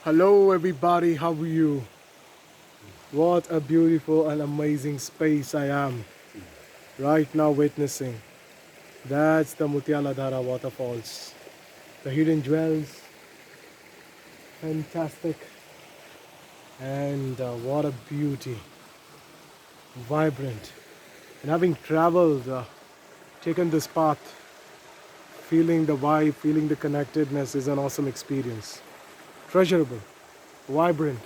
Hello everybody, how are you? What a beautiful and amazing space I am right now witnessing. That's the Muthyala waterfalls. The hidden jewels, fantastic. And what a beauty, vibrant. And having traveled, taken this path, feeling the vibe, feeling the connectedness is an awesome experience. Treasurable, vibrant,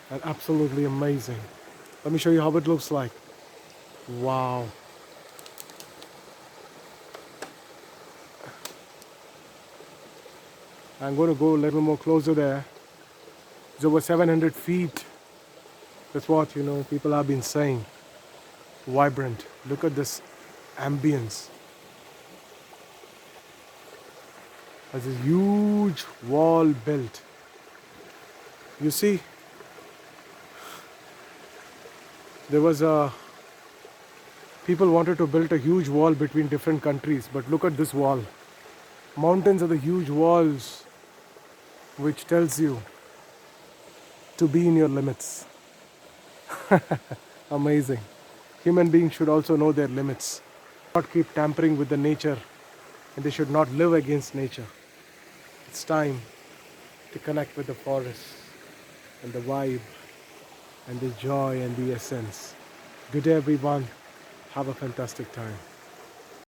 and absolutely amazing. Let me show you how it looks like. Wow. I'm going to go a little more closer there. It's over 700 feet. That's what, people have been saying. Vibrant. Look at this ambience. There's a huge wall built. You see, there was people wanted to build a huge wall between different countries, but look at this wall. Mountains are the huge walls which tells you to be in your limits. Amazing. Human beings should also know their limits. Not keep tampering with the nature, and they should not live against nature. It's time to connect with the forest and the vibe and the joy and the essence. Good day everyone. Have a fantastic time.